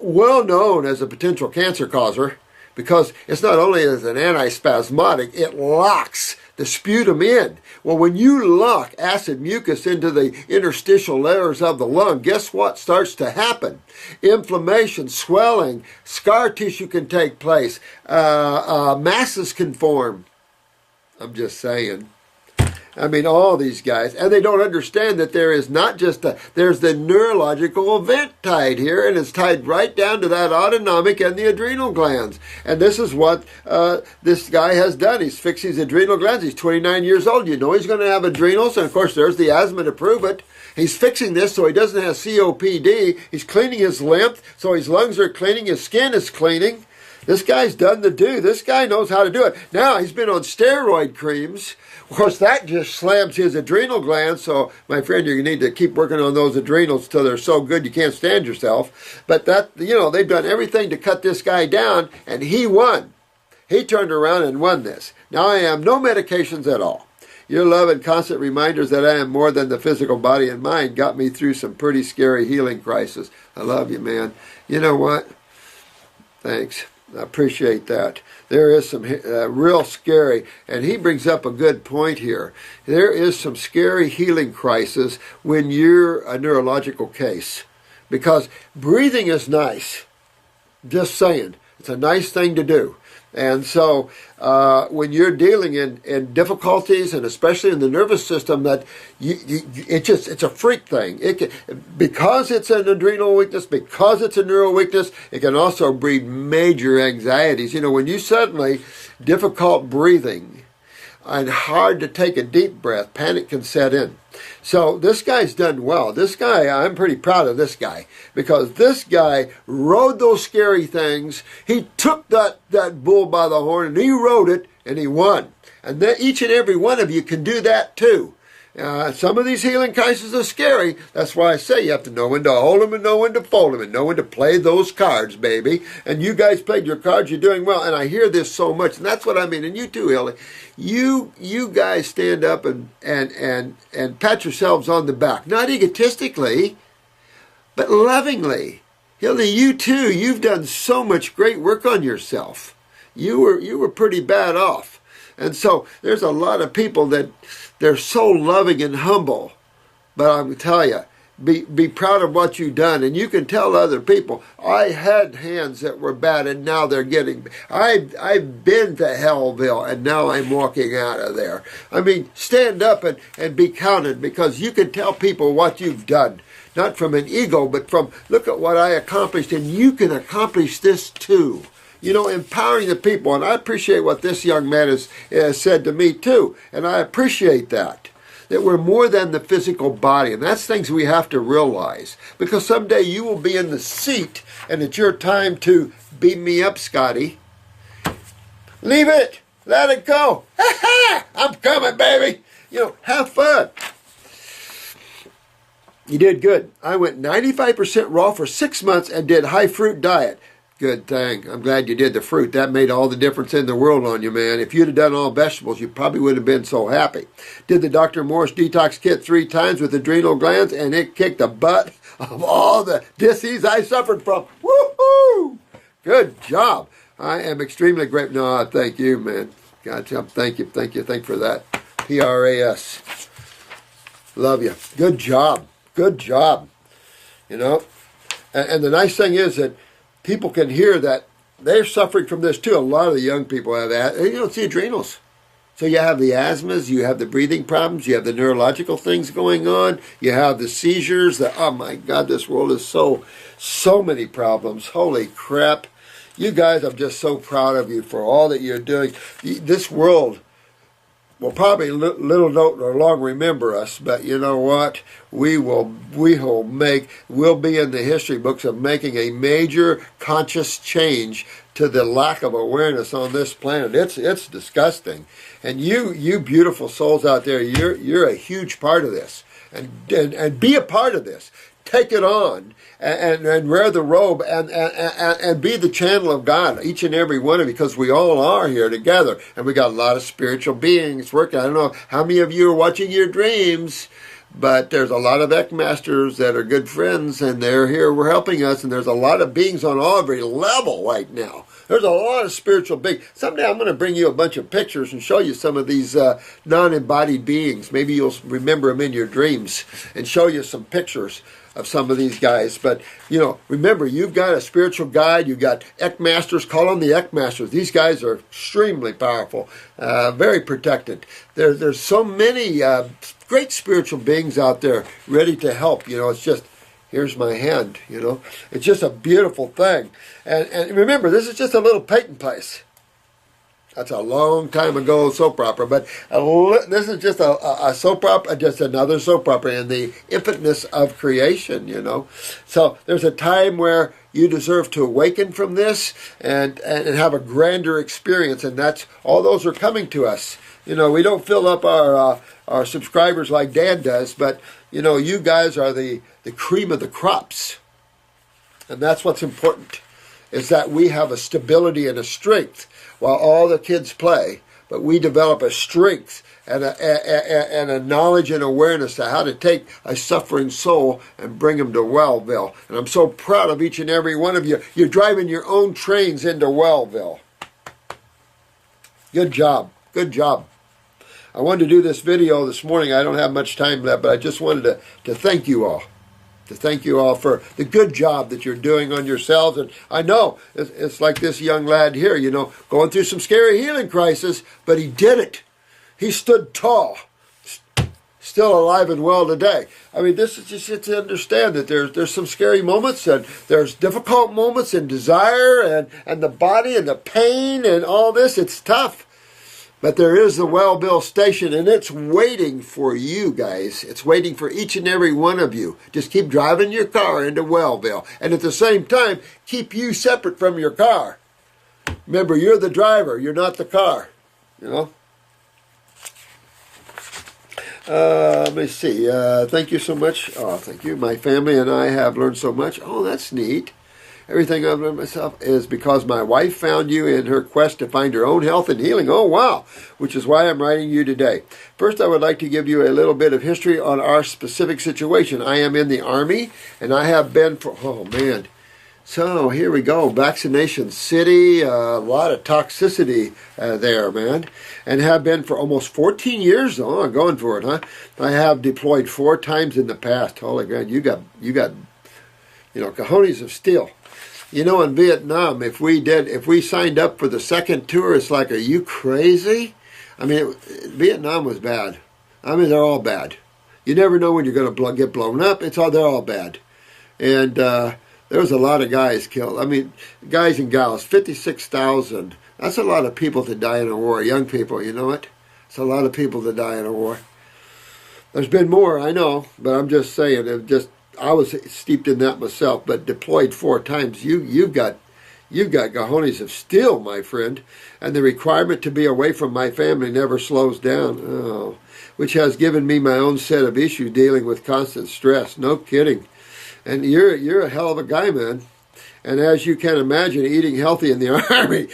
well known as a potential cancer causer, because it's not only as an antispasmodic, it locks the sputum in. Well, when you lock acid mucus into the interstitial layers of the lung, guess what starts to happen? Inflammation, swelling, scar tissue can take place, masses can form. I'm just saying. I mean, all these guys, and they don't understand that there is not just there's the neurological event tied here, and it's tied right down to that autonomic and the adrenal glands. And this is what this guy has done. He's fixed his adrenal glands. He's 29 years old. You know he's going to have adrenals, and of course there's the asthma to prove it. He's fixing this so he doesn't have COPD. He's cleaning his lymph, so his lungs are cleaning, his skin is cleaning. This guy's done the do. This guy knows how to do it. Now, he's been on steroid creams. Of course, that just slams his adrenal glands. So, my friend, you need to keep working on those adrenals till they're so good you can't stand yourself. But that, they've done everything to cut this guy down, and he won. He turned around and won this. Now I am no medications at all. Your love and constant reminders that I am more than the physical body and mind got me through some pretty scary healing crisis. I love you, man. You know what? Thanks. I appreciate that. There is some real scary, and he brings up a good point here. There is some scary healing crisis when you're a neurological case, because breathing is nice. Just saying. It's a nice thing to do. And so when you're dealing in difficulties, and especially in the nervous system, that it's a freak thing. Because it's an adrenal weakness, because it's a neural weakness, it can also breed major anxieties. You know, when you suddenly, difficult breathing and hard to take a deep breath, panic can set in. So this guy's done well. This guy, I'm pretty proud of this guy, because this guy rode those scary things. He took that bull by the horn and he rode it and he won. And then each and every one of you can do that too. Some of these healing crises are scary. That's why I say you have to know when to hold them and know when to fold them and know when to play those cards, baby. And you guys played your cards. You're doing well. And I hear this so much. And that's what I mean. And you too, Hildy. You guys stand up and pat yourselves on the back. Not egotistically, but lovingly. Hildy, you too. You've done so much great work on yourself. You were pretty bad off. And so there's a lot of people that they're so loving and humble. But I'm going to tell you, be proud of what you've done. And you can tell other people, I had hands that were bad and now they're getting, I've been to Hellville and now I'm walking out of there. I mean, stand up and be counted, because you can tell people what you've done. Not from an ego, but from, look at what I accomplished, and you can accomplish this too. You know, empowering the people. And I appreciate what this young man has said to me too. And I appreciate that we're more than the physical body. And that's things we have to realize. Because someday you will be in the seat and it's your time to beat me up, Scotty. Leave it. Let it go. I'm coming, baby. You know, have fun. You did good. I went 95% raw for 6 months and did high fruit diet. Good thing. I'm glad you did the fruit. That made all the difference in the world on you, man. If you'd have done all vegetables, you probably would have been so happy. Did the Dr. Morris Detox Kit 3 times with adrenal glands, and it kicked the butt of all the disease I suffered from. Woohoo! Good job. I am extremely grateful. No, thank you, man. Gotcha. Thank you for that. PRAS. Love you. Good job. Good job. You know, and the nice thing is that people can hear that they're suffering from this too. A lot of the young people have that. You don't see adrenals. So you have the asthmas, you have the breathing problems, you have the neurological things going on, you have the seizures. Oh my God, this world is so many problems. Holy crap. You guys, I'm just so proud of you for all that you're doing. This world will probably little note or long remember us, but you know what? We'll be in the history books of making a major conscious change to the lack of awareness on this planet. It's disgusting. And you beautiful souls out there, you're a huge part of this. And be a part of this. Take it on and wear the robe and be the channel of God, each and every one of you, because we all are here together. And we got a lot of spiritual beings working. I don't know how many of you are watching your dreams, but there's a lot of Eckmasters that are good friends, and they're here, we're helping us, and there's a lot of beings on every level right now. There's a lot of spiritual beings. Someday I'm going to bring you a bunch of pictures and show you some of these non-embodied beings. Maybe you'll remember them in your dreams, and show you some pictures of some of these guys. But, you know, remember, you've got a spiritual guide. You've got Eckmasters. Call them the Eckmasters. These guys are extremely powerful, very protected. There's so many great spiritual beings out there ready to help. You know, it's just, here's my hand, you know. It's just a beautiful thing. And remember, this is just a little Peyton place. That's a long time ago soap opera, but this is just a soap opera, just another soap opera in the infiniteness of creation, you know. So there's a time where you deserve to awaken from this and have a grander experience, and that's all those are coming to us. You know, we don't fill up our subscribers like Dan does, but, you know, you guys are the cream of the crops. And that's what's important, is that we have a stability and a strength while all the kids play, but we develop a strength and a knowledge and awareness to how to take a suffering soul and bring them to Wellville. And I'm so proud of each and every one of you. You're driving your own trains into Wellville. Good job. Good job. I wanted to do this video this morning. I don't have much time left, but I just wanted to thank you all. to thank you all for the good job that you're doing on yourselves. And I know it's like this young lad here, you know, going through some scary healing crisis, but he did it. He stood tall, still alive and well today. I mean, this is just to understand that there's some scary moments, and there's difficult moments, and desire, and the body, and the pain, and all this. It's tough. But there is the Wellville station, and it's waiting for you guys. It's waiting for each and every one of you. Just keep driving your car into Wellville. And at the same time, keep you separate from your car. Remember, you're the driver. You're not the car. You know? Let me see. Thank you so much. Oh, thank you. My family and I have learned so much. Oh, that's neat. Everything I've learned myself is because my wife found you in her quest to find her own health and healing. Oh, wow. Which is why I'm writing you today. First, I would like to give you a little bit of history on our specific situation. I am in the Army, and I have been for, oh, man. So, here we go. Vaccination City, a lot of toxicity there, man. And have been for almost 14 years. Oh, I'm going for it, huh? I have deployed 4 times in the past. Holy God, you got, you know, cojones of steel. You know, in Vietnam, if we signed up for the second tour, it's like, are you crazy? I mean, Vietnam was bad. I mean, they're all bad. You never know when you're going to get blown up. They're all bad. And there was a lot of guys killed. I mean, guys and gals, 56,000. That's a lot of people to die in a war. Young people, you know it? It's a lot of people to die in a war. There's been more, I know, but I'm just saying, I was steeped in that myself, but deployed 4 times. You've got cojones of steel, my friend. And the requirement to be away from my family never slows down. Oh, which has given me my own set of issues dealing with constant stress. No kidding. And you're a hell of a guy, man. And as you can imagine, eating healthy in the Army,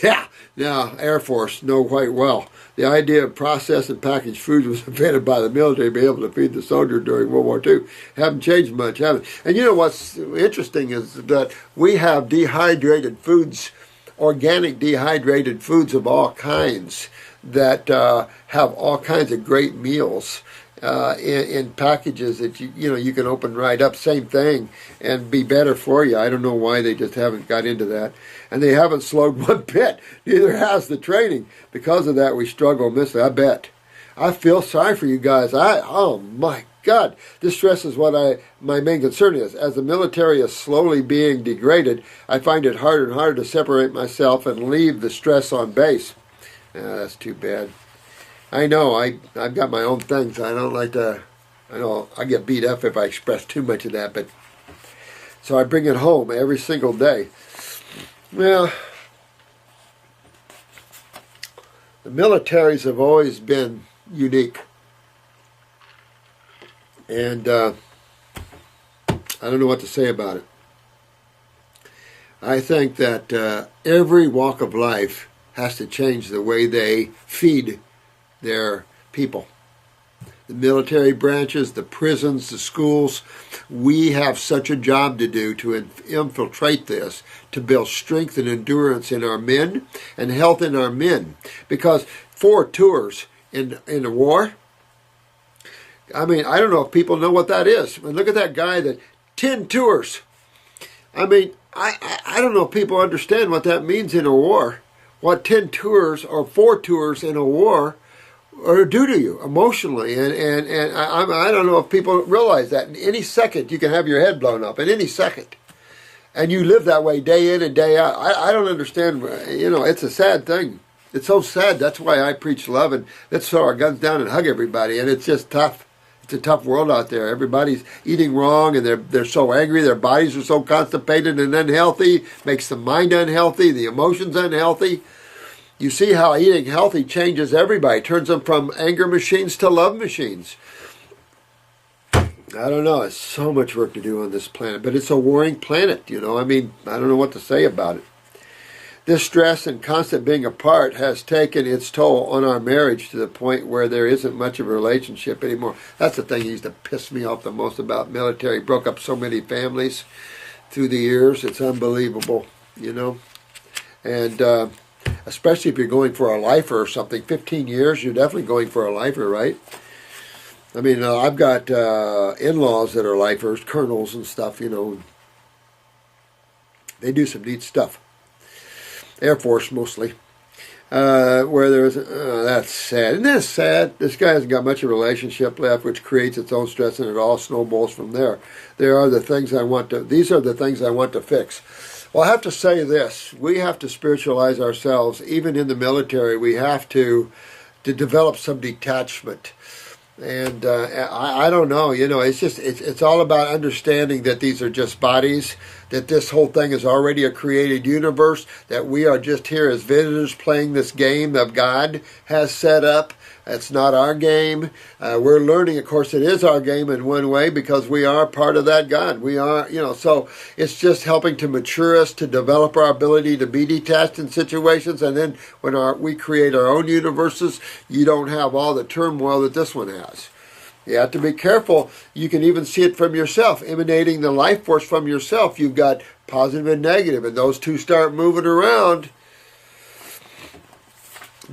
yeah, now Air Force know quite well. The idea of processed and packaged foods was invented by the military to be able to feed the soldier during World War II. Haven't changed much, have it? And you know what's interesting is that we have dehydrated foods, organic dehydrated foods of all kinds that have all kinds of great meals. In packages that you can open right up, same thing, and be better for you. I don't know why they just haven't got into that, and they haven't slowed one bit. Neither has the training. Because of that, we struggle immensely. I bet. I feel sorry for you guys. Oh my God, this stress is what my main concern is. As the military is slowly being degraded, I find it harder and harder to separate myself and leave the stress on base. That's too bad. I know, I've got my own things. I don't like to, I know I get beat up if I express too much of that, but, so I bring it home every single day. Well, the militaries have always been unique. And I don't know what to say about it. I think that every walk of life has to change the way they feed their people. The military branches, the prisons, the schools, we have such a job to do to infiltrate this, to build strength and endurance in our men and health in our men. Because 4 tours in a war, I mean, I don't know if people know what that is. I mean, look at that guy, that 10 tours. I mean, I don't know if people understand what that means in a war. What 10 tours or 4 tours in a war or do to you emotionally, and I don't know if people realize that. In any second you can have your head blown up, in any second, and you live that way day in and day out. I don't understand. You know, it's a sad thing. It's so sad. That's why I preach love, and let's throw our guns down and hug everybody. And it's just tough. It's a tough world out there. Everybody's eating wrong, and they're so angry. Their bodies are so constipated and unhealthy. Makes the mind unhealthy, the emotions unhealthy. You see how eating healthy changes everybody. Turns them from anger machines to love machines. I don't know. It's so much work to do on this planet. But it's a warring planet, you know. I mean, I don't know what to say about it. This stress and constant being apart has taken its toll on our marriage to the point where there isn't much of a relationship anymore. That's the thing that used to piss me off the most about military. Broke up so many families through the years. It's unbelievable, you know. And especially if you're going for a lifer or something. 15 years, you're definitely going for a lifer, right? I mean, I've got in-laws that are lifers, colonels and stuff, you know. They do some neat stuff. Air Force mostly. Where there's, that's sad. Isn't that sad? This guy hasn't got much of a relationship left, which creates its own stress, and it all snowballs from there. These are the things I want to fix. Well, I have to say this. We have to spiritualize ourselves. Even in the military, we have to develop some detachment. And I don't know, you know, it's all about understanding that these are just bodies, that this whole thing is already a created universe, that we are just here as visitors playing this game that God has set up. It's not our game. We're learning, of course, it is our game in one way because we are part of that God. We are, you know, so it's just helping to mature us, to develop our ability to be detached in situations. And then when we create our own universes, you don't have all the turmoil that this one has. You have to be careful. You can even see it from yourself, emanating the life force from yourself. You've got positive and negative, and those two start moving around.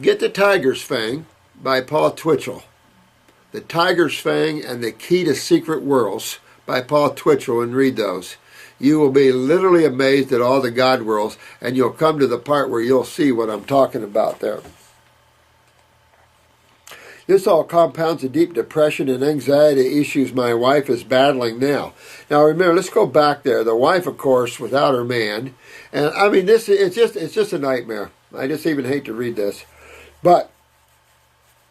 Get the Tiger's Fang by Paul Twitchell. The Tiger's Fang and the Key to Secret Worlds by Paul Twitchell, and read those. You will be literally amazed at all the God worlds, and you'll come to the part where you'll see what I'm talking about there. This all compounds the deep depression and anxiety issues my wife is battling now. Now remember, let's go back there. The wife, of course, without her man, and I mean, it's just a nightmare. I just even hate to read this, but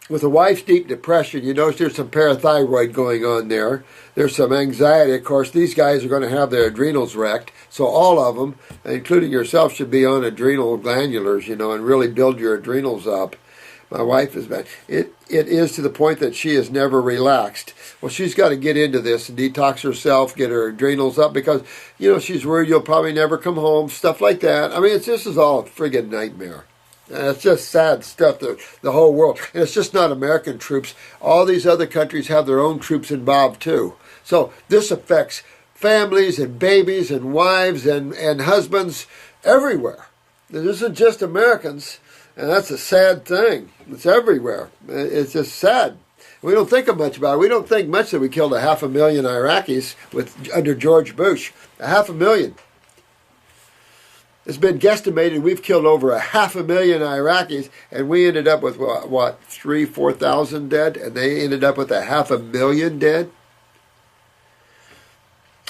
with a wife's deep depression, you notice there's some parathyroid going on there. There's some anxiety. Of course, these guys are going to have their adrenals wrecked. So all of them, including yourself, should be on adrenal glandulars, you know, and really build your adrenals up. My wife is bad. It is to the point that she is never relaxed. Well, she's got to get into this and detox herself, get her adrenals up because, you know, she's worried you'll probably never come home, stuff like that. I mean, this is all a friggin' nightmare. And it's just sad stuff, the whole world. And it's just not American troops. All these other countries have their own troops involved too. So this affects families and babies and wives and husbands everywhere. This isn't just Americans. And that's a sad thing. It's everywhere. It's just sad. We don't think much about it. We don't think much that we killed 500,000 Iraqis under George Bush. 500,000. It's been guesstimated we've killed over 500,000 Iraqis, and we ended up with, what 3,000-4,000 dead, and they ended up with 500,000 dead?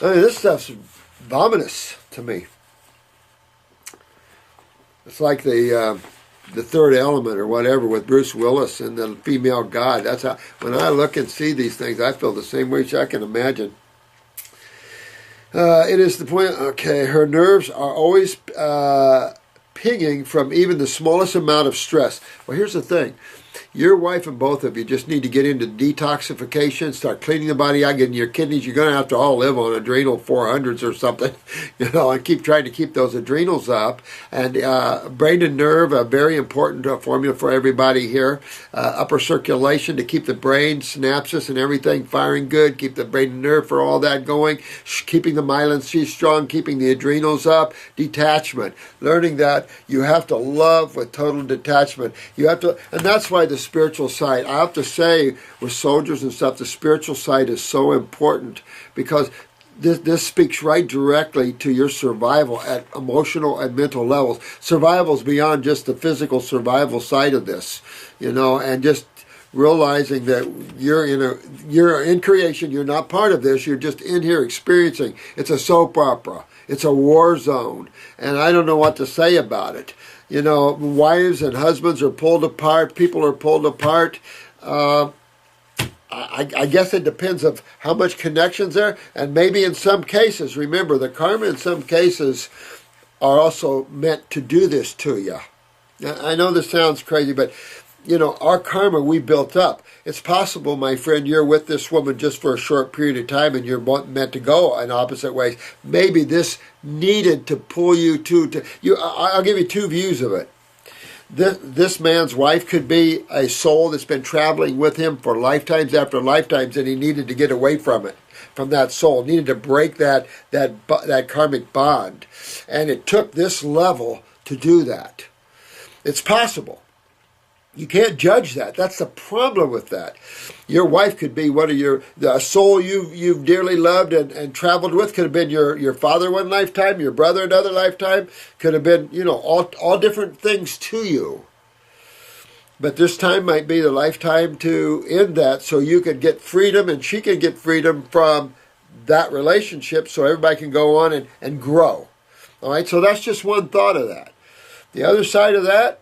I mean, this stuff's vomitous to me. It's like the Third Element or whatever with Bruce Willis and the female god. That's how, when I look and see these things, I feel the same way as I can imagine. It is the point, okay, her nerves are always pinging from even the smallest amount of stress. Well, here's the thing. Your wife and both of you just need to get into detoxification, start cleaning the body out, getting your kidneys. You're going to have to all live on adrenal 400s or something, you know, and keep trying to keep those adrenals up. And brain and nerve, a very important formula for everybody here. Upper circulation to keep the brain, synapses and everything firing good, keep the brain and nerve for all that going, keeping the myelin sheath strong, keeping the adrenals up, detachment. Learning that you have to love with total detachment. You have to, and that's why the spiritual side, I have to say, with soldiers and stuff, the spiritual side is so important because this speaks right directly to your survival at emotional and mental levels. Survival is beyond just the physical survival side of this, you know, and just realizing that you're in creation, you're not part of this, you're just in here experiencing. It's a soap opera. It's a war zone, and I don't know what to say about it. You know, wives and husbands are pulled apart. People are pulled apart. I guess it depends of how much connection's there. And maybe in some cases, remember, the karma in some cases are also meant to do this to you. I know this sounds crazy, but, you know, our karma we built up. It's possible, my friend, you're with this woman just for a short period of time and you're meant to go in opposite ways. Maybe this needed to pull you I'll give you two views of it. This man's wife could be a soul that's been traveling with him for lifetimes after lifetimes, and he needed to get away from it, from that soul, needed to break that karmic bond. And it took this level to do that. It's possible. You can't judge that. That's the problem with that. Your wife could be one of the soul you've dearly loved and traveled with. Could have been your father one lifetime, your brother another lifetime. Could have been, all different things to you. But this time might be the lifetime to end that so you can get freedom and she can get freedom from that relationship so everybody can go on and grow. All right, so that's just one thought of that. The other side of that,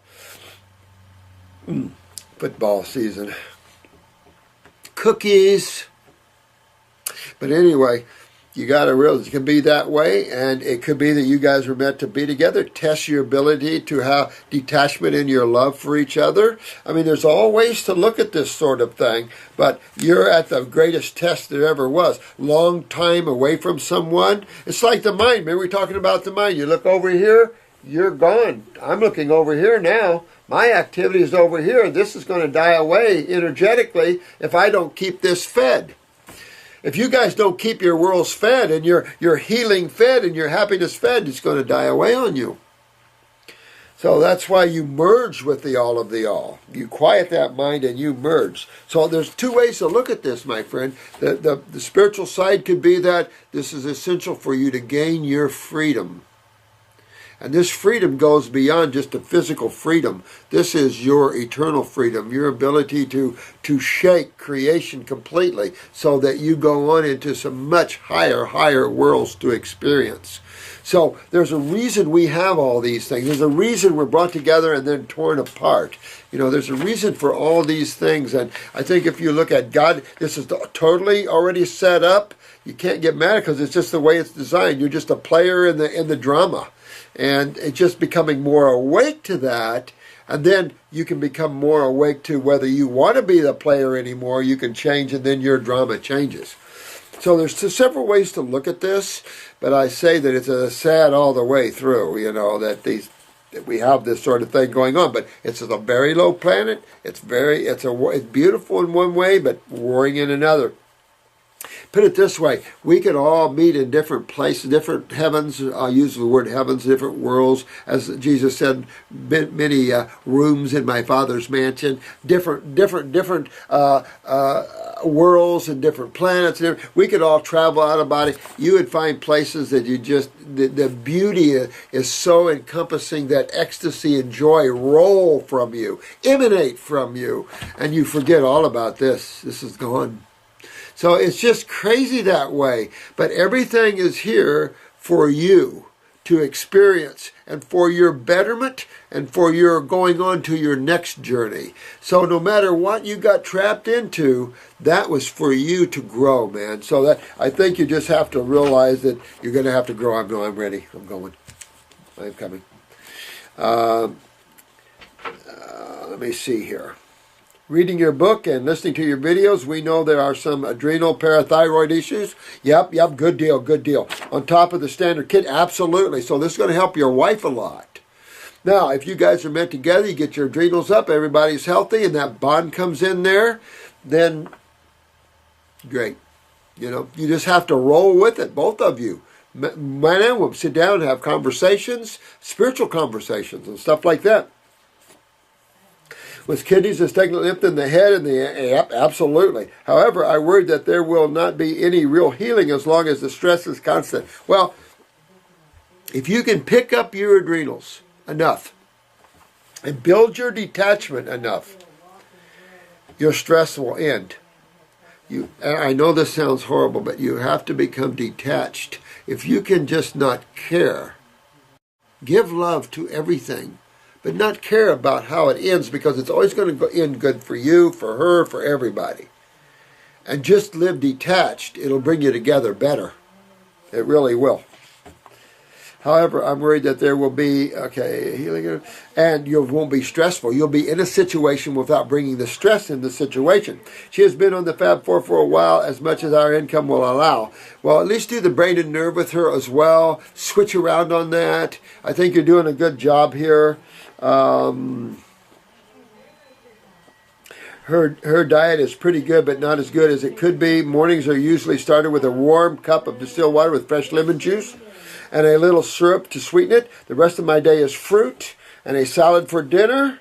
football season. Cookies. But anyway, you got to realize it can be that way, and it could be that you guys were meant to be together. Test your ability to have detachment in your love for each other. I mean, there's all ways to look at this sort of thing, but you're at the greatest test there ever was. Long time away from someone. It's like the mind. Remember we were talking about the mind. You look over here, you're gone. I'm looking over here now. My activity is over here. This is going to die away energetically if I don't keep this fed. If you guys don't keep your worlds fed and your healing fed and your happiness fed, it's going to die away on you. So that's why you merge with the all of the all. You quiet that mind and you merge. So there's two ways to look at this, my friend. The spiritual side could be that this is essential for you to gain your freedom. And this freedom goes beyond just the physical freedom. This is your eternal freedom, your ability to shake creation completely so that you go on into some much higher worlds to experience. So there's a reason we have all these things. There's a reason we're brought together and then torn apart. There's a reason for all these things. And I think if you look at God, this is totally already set up. You can't get mad because it's just the way it's designed. You're just a player in the drama. And it's just becoming more awake to that, and then you can become more awake to whether you want to be the player anymore. You can change, and then your drama changes. So there's several ways to look at this, but I say that it's a sad all the way through. That we have this sort of thing going on, but it's a very low planet. It's beautiful in one way, but warring in another. Put it this way, we could all meet in different places, different heavens. I'll use the word heavens, different worlds. As Jesus said, many rooms in my Father's mansion, different worlds and different planets. We could all travel out of body. You would find places that the beauty is so encompassing that ecstasy and joy roll from you, emanate from you, and you forget all about this. This is gone. So it's just crazy that way. But everything is here for you to experience and for your betterment and for your going on to your next journey. So no matter what you got trapped into, that was for you to grow, man. So that I think you just have to realize that you're going to have to grow. I'm ready. I'm going. I'm coming. Let me see here. Reading your book and listening to your videos, we know there are some adrenal parathyroid issues. Yep, good deal. On top of the standard kit, absolutely. So this is going to help your wife a lot. Now, if you guys are meant together, you get your adrenals up, everybody's healthy, and that bond comes in there, then great. You just have to roll with it, both of you. Man and woman, sit down and have conversations, spiritual conversations and stuff like that. With kidneys and stagnant lymph in the head and absolutely. However, I worry that there will not be any real healing as long as the stress is constant. Well, if you can pick up your adrenals enough and build your detachment enough, your stress will end. And I know this sounds horrible, but you have to become detached. If you can just not care, give love to everything, but not care about how it ends, because it's always going to end good for you, for her, for everybody. And just live detached. It'll bring you together better. It really will. However, I'm worried that there will be, healing, and you won't be stressful. You'll be in a situation without bringing the stress in the situation. She has been on the Fab 4 for a while, as much as our income will allow. Well, at least do the brain and nerve with her as well. Switch around on that. I think you're doing a good job here. Her diet is pretty good, but not as good as it could be. Mornings are usually started with a warm cup of distilled water with fresh lemon juice and a little syrup to sweeten it. The rest of my day is fruit and a salad for dinner.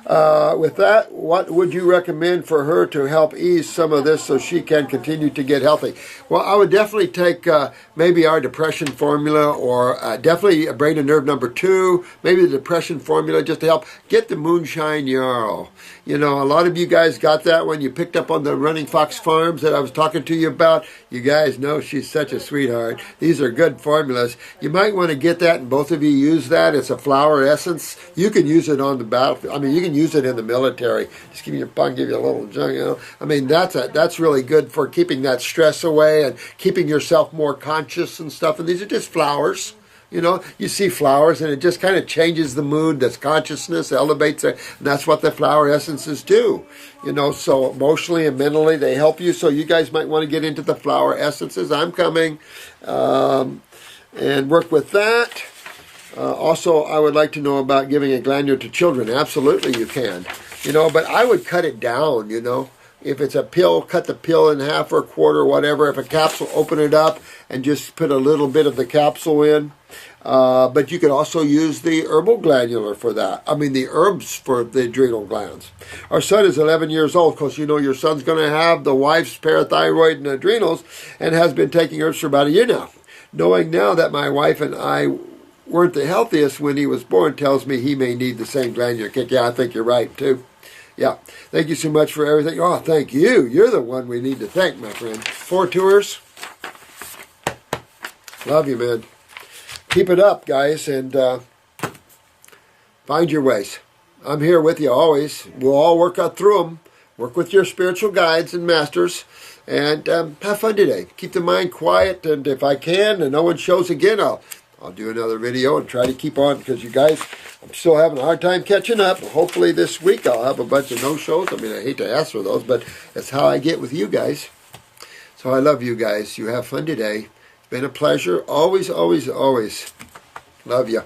With that, what would you recommend for her to help ease some of this so she can continue to get healthy? Well, I would definitely take maybe our depression formula, or definitely brain and nerve number 2, maybe the depression formula, just to help get the moonshine yarrow. You know, a lot of you guys got that when you picked up on the Running Fox Farms that I was talking to you about. You guys know she's such a sweetheart. These are good formulas. You might want to get that, and both of you use that. It's a flower essence. You can use it on the battlefield. I mean, you can use it in the military. Just give you a little junk, you know. I mean, that's really good for keeping that stress away and keeping yourself more conscious and stuff. And these are just flowers. You know, you see flowers and it just kind of changes the mood. That's consciousness, elevates it. And that's what the flower essences do. You know, so emotionally and mentally they help you. So you guys might want to get into the flower essences. I'm coming and work with that. Also, I would like to know about giving a glandular to children. Absolutely you can. You know, but I would cut it down, you know. If it's a pill, cut the pill in half or a quarter, whatever. If a capsule, open it up and just put a little bit of the capsule in. But you could also use the herbal glandular for that. I mean, the herbs for the adrenal glands. Our son is 11 years old. Because, you know, your son's going to have the wife's parathyroid and adrenals and has been taking herbs for about a year now. Knowing now that my wife and I weren't the healthiest when he was born tells me he may need the same glandular kick. Yeah, I think you're right, too. Yeah. Thank you so much for everything. Oh, thank you. You're the one we need to thank, my friend. 4 tours. Love you, man. Keep it up, guys, and find your ways. I'm here with you always. We'll all work out through them. Work with your spiritual guides and masters. And have fun today. Keep the mind quiet. And if I can, and no one shows again, I'll do another video and try to keep on. Because you guys, I'm still having a hard time catching up. Hopefully this week I'll have a bunch of no-shows. I mean, I hate to ask for those, but that's how I get with you guys. So I love you guys. You have fun today. It's been a pleasure. Always, always, always. Love you.